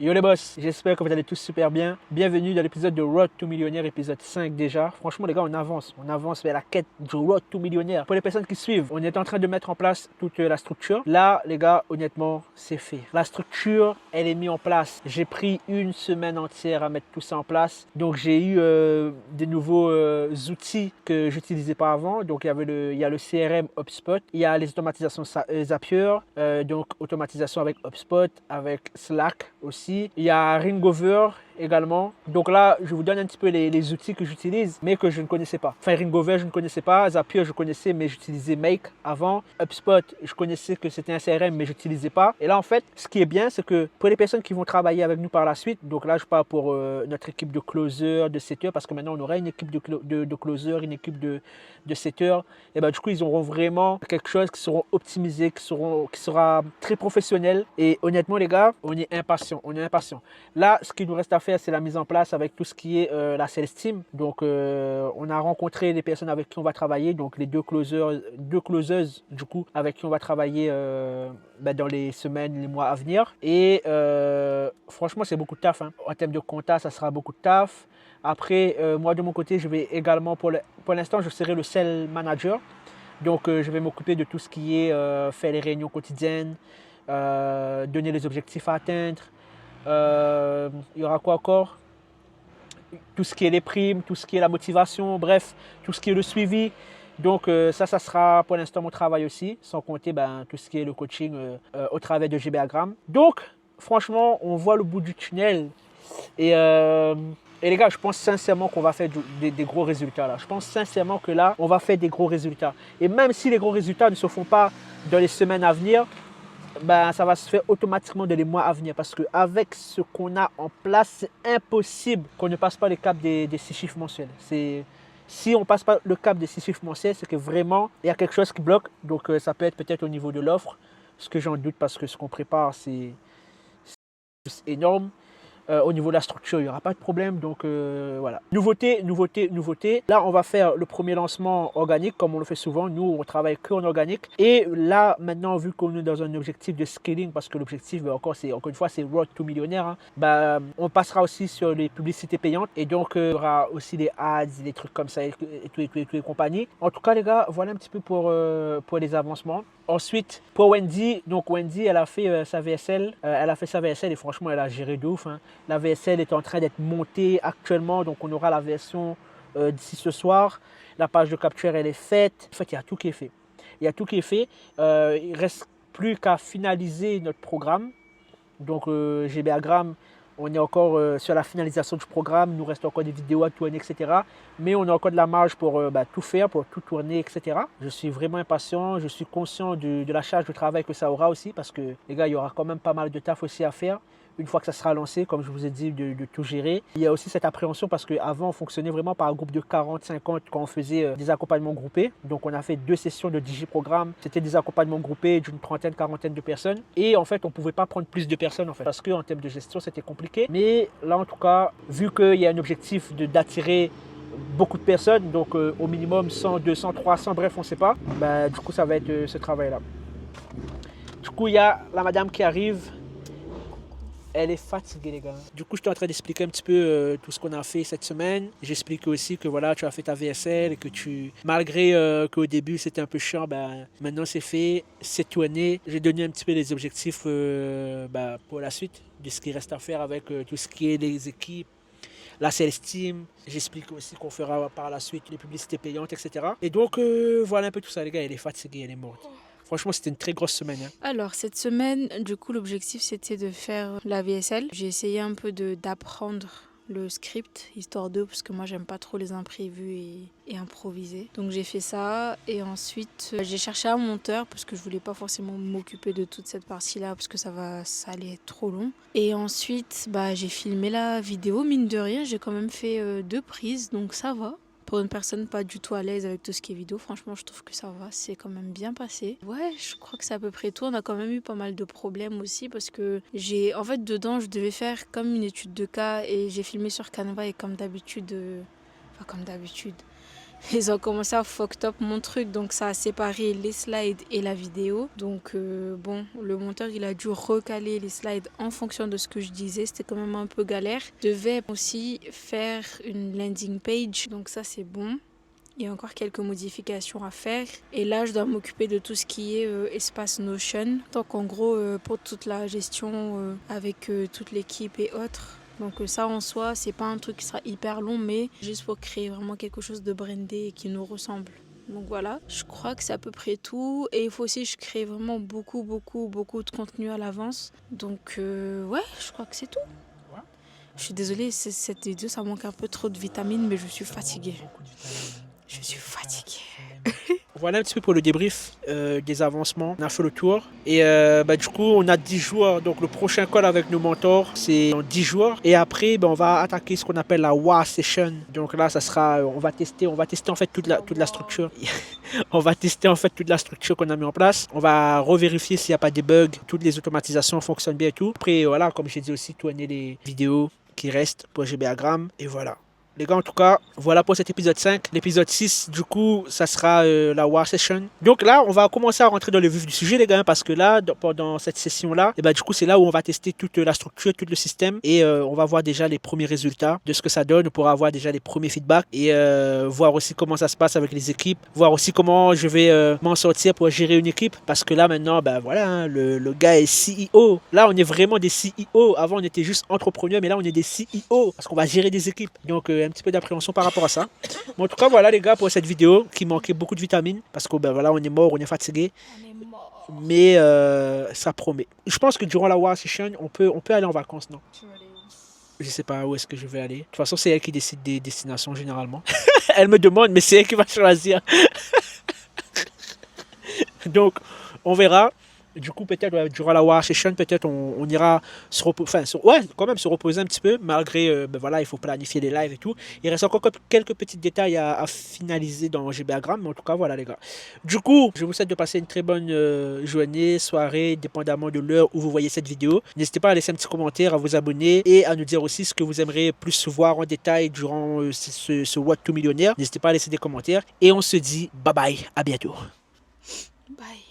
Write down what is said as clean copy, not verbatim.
Yo les boss, j'espère que vous allez tous super bien. Bienvenue dans l'épisode de Road to Millionnaire, épisode 5 déjà. Franchement les gars, on avance vers la quête du Road to Millionnaire. Pour les personnes qui suivent, on est en train de mettre en place toute la structure. Là les gars, honnêtement, c'est fait. La structure, elle est mise en place. J'ai pris une semaine entière à mettre tout ça en place. Donc j'ai eu des nouveaux outils que j'utilisais pas avant. Donc il y a le CRM HubSpot, il y a les automatisations Zapier, donc automatisation avec HubSpot, avec Slack aussi. Il y a Ringover également. Donc là, je vous donne un petit peu les outils que j'utilise, mais que je ne connaissais pas. Enfin, Ringover, je ne connaissais pas. Zapier, je connaissais, mais j'utilisais Make avant. HubSpot, je connaissais que c'était un CRM, mais je n'utilisais pas. Et là, en fait, ce qui est bien, c'est que pour les personnes qui vont travailler avec nous par la suite, donc là, je parle pour notre équipe de closer, de setter, parce que maintenant, on aura une équipe de closer, une équipe de setter. Et ben, du coup, ils auront vraiment quelque chose qui seront optimisés, qui sera très professionnel. Et honnêtement, les gars, on est impatients. Là, ce qu'il nous reste à faire, c'est la mise en place avec tout ce qui est la sales team. Donc, on a rencontré les personnes avec qui on va travailler, donc les deux closeuses, du coup, avec qui on va travailler dans les semaines, les mois à venir. Et franchement, c'est beaucoup de taf. En termes de compta, ça sera beaucoup de taf. Après, moi, de mon côté, je vais également, pour l'instant, je serai le sales manager. Donc, je vais m'occuper de tout ce qui est faire les réunions quotidiennes, donner les objectifs à atteindre. Il y aura quoi encore? Tout ce qui est les primes, tout ce qui est la motivation, bref, tout ce qui est le suivi. Donc ça sera pour l'instant mon travail aussi, sans compter tout ce qui est le coaching au travers de GBAgram. Donc franchement, on voit le bout du tunnel. Et les gars, je pense sincèrement qu'on va faire des gros résultats là. Je pense sincèrement que là, on va faire des gros résultats. Et même si les gros résultats ne se font pas dans les semaines à venir, ça va se faire automatiquement dans les mois à venir. Parce qu'avec ce qu'on a en place, c'est impossible qu'on ne passe pas le cap des 6 chiffres mensuels. Si on ne passe pas le cap des 6 chiffres mensuels, c'est que vraiment, il y a quelque chose qui bloque. Donc ça peut être peut-être au niveau de l'offre, ce que j'en doute parce que ce qu'on prépare, c'est énorme. Au niveau de la structure, il n'y aura pas de problème. Donc voilà. Nouveauté. Là, on va faire le premier lancement organique, comme on le fait souvent. Nous, on travaille que en organique. Et là, maintenant, vu qu'on est dans un objectif de scaling, parce que l'objectif, encore une fois, c'est Road to Millionnaire, on passera aussi sur les publicités payantes. Et donc, il y aura aussi des ads, des trucs comme ça, et tout et compagnie. En tout cas, les gars, voilà un petit peu pour les avancements. Ensuite, pour Wendy, donc Wendy, elle a fait sa VSL. Et franchement, elle a géré de ouf. La VSL est en train d'être montée actuellement, donc on aura la version d'ici ce soir. La page de capture, elle est faite. En fait, il y a tout qui est fait. Il ne reste plus qu'à finaliser notre programme. Donc, GBAgram, on est encore sur la finalisation du programme. Il nous reste encore des vidéos à tourner, etc. Mais on a encore de la marge pour tout faire, pour tout tourner, etc. Je suis vraiment impatient. Je suis conscient de la charge de travail que ça aura aussi. Parce que, les gars, il y aura quand même pas mal de taf aussi à faire. Une fois que ça sera lancé, comme je vous ai dit, de tout gérer. Il y a aussi cette appréhension parce qu'avant, on fonctionnait vraiment par un groupe de 40, 50 quand on faisait des accompagnements groupés. Donc, on a fait 2 sessions de Digiprogramme. C'était des accompagnements groupés d'une trentaine, quarantaine de personnes. Et en fait, on ne pouvait pas prendre plus de personnes en fait. Parce qu'en termes de gestion, c'était compliqué. Mais là, en tout cas, vu qu'il y a un objectif d'attirer beaucoup de personnes, donc au minimum 100, 200, 300, bref, on ne sait pas. Du coup, ça va être ce travail-là. Du coup, il y a la madame qui arrive. Elle est fatiguée, les gars. Du coup, je suis en train d'expliquer un petit peu tout ce qu'on a fait cette semaine. J'explique aussi que voilà, tu as fait ta VSL et que malgré qu'au début c'était un peu chiant, maintenant c'est fait, c'est tourné. J'ai donné un petit peu les objectifs pour la suite de ce qui reste à faire avec tout ce qui est les équipes, la sales team. J'explique aussi qu'on fera par la suite les publicités payantes, etc. Et donc, voilà un peu tout ça, les gars. Elle est fatiguée, elle est morte. Franchement, c'était une très grosse semaine. Alors, cette semaine, du coup, l'objectif, c'était de faire la VSL. J'ai essayé un peu d'apprendre le script, histoire d'eux, parce que moi, j'aime pas trop les imprévus et improviser. Donc, j'ai fait ça. Et ensuite, j'ai cherché un monteur, parce que je voulais pas forcément m'occuper de toute cette partie-là, parce que ça allait être trop long. Et ensuite, j'ai filmé la vidéo. Mine de rien, j'ai quand même fait 2 prises, donc ça va. Pour une personne pas du tout à l'aise avec tout ce qui est vidéo, franchement, je trouve que ça va, c'est quand même bien passé. Ouais, je crois que c'est à peu près tout. On a quand même eu pas mal de problèmes aussi parce que en fait, dedans, je devais faire comme une étude de cas et j'ai filmé sur Canva et comme d'habitude, ils ont commencé à fuck up mon truc, donc ça a séparé les slides et la vidéo. Donc bon, le monteur il a dû recaler les slides en fonction de ce que je disais, c'était quand même un peu galère. Je devais aussi faire une landing page, donc ça c'est bon. Il y a encore quelques modifications à faire. Et là, je dois m'occuper de tout ce qui est espace Notion. Donc en gros, pour toute la gestion avec toute l'équipe et autres. Donc ça en soi, c'est pas un truc qui sera hyper long, mais juste pour créer vraiment quelque chose de brandé et qui nous ressemble. Donc voilà, je crois que c'est à peu près tout. Et il faut aussi que je crée vraiment beaucoup de contenu à l'avance. Donc ouais, je crois que c'est tout. Je suis désolée, cette vidéo, ça manque un peu trop de vitamines, mais je suis fatiguée. Je suis fatiguée. Voilà un petit peu pour le débrief des avancements. On a fait le tour. Et du coup, on a 10 jours. Donc le prochain call avec nos mentors, c'est dans 10 jours. Et après, on va attaquer ce qu'on appelle la WA session. Donc là, ça sera, on va tester en fait toute la structure. On va tester en fait toute la structure qu'on a mis en place. On va revérifier s'il n'y a pas de bugs. Toutes les automatisations fonctionnent bien et tout. Après, voilà, comme j'ai dit aussi, tourner les vidéos qui restent pour GBagram. Et voilà. Les gars, en tout cas, voilà pour cet épisode 5. L'épisode 6, du coup, ça sera la War Session. Donc là, on va commencer à rentrer dans le vif du sujet, les gars, parce que là, pendant cette session-là, et du coup, c'est là où on va tester toute la structure, tout le système, et on va voir déjà les premiers résultats de ce que ça donne. On pourra avoir déjà les premiers feedbacks et voir aussi comment ça se passe avec les équipes, voir aussi comment je vais m'en sortir pour gérer une équipe, parce que là, maintenant, voilà, hein, le gars est CEO. Là, on est vraiment des CEO. Avant, on était juste entrepreneurs, mais là, on est des CEO, parce qu'on va gérer des équipes. Donc, un petit peu d'appréhension par rapport à ça. Mais en tout cas, voilà les gars pour cette vidéo qui manquait beaucoup de vitamines parce que voilà, on est mort, on est fatigué. Mais ça promet. Je pense que durant la War Session, on peut aller en vacances, non? Je sais pas où est-ce que je vais aller. De toute façon, c'est elle qui décide des destinations généralement. Elle me demande, mais c'est elle qui va choisir. Donc, on verra. Du coup, peut-être durant la War Session, peut-être on ira se reposer, quand même se reposer un petit peu, malgré, voilà, il faut planifier les lives et tout. Il reste encore quelques petits détails à finaliser dans GBagram, mais en tout cas, voilà les gars. Du coup, je vous souhaite de passer une très bonne journée, soirée, dépendamment de l'heure où vous voyez cette vidéo. N'hésitez pas à laisser un petit commentaire, à vous abonner et à nous dire aussi ce que vous aimeriez plus voir en détail durant ce What to Millionnaire. N'hésitez pas à laisser des commentaires et on se dit bye bye, à bientôt. Bye.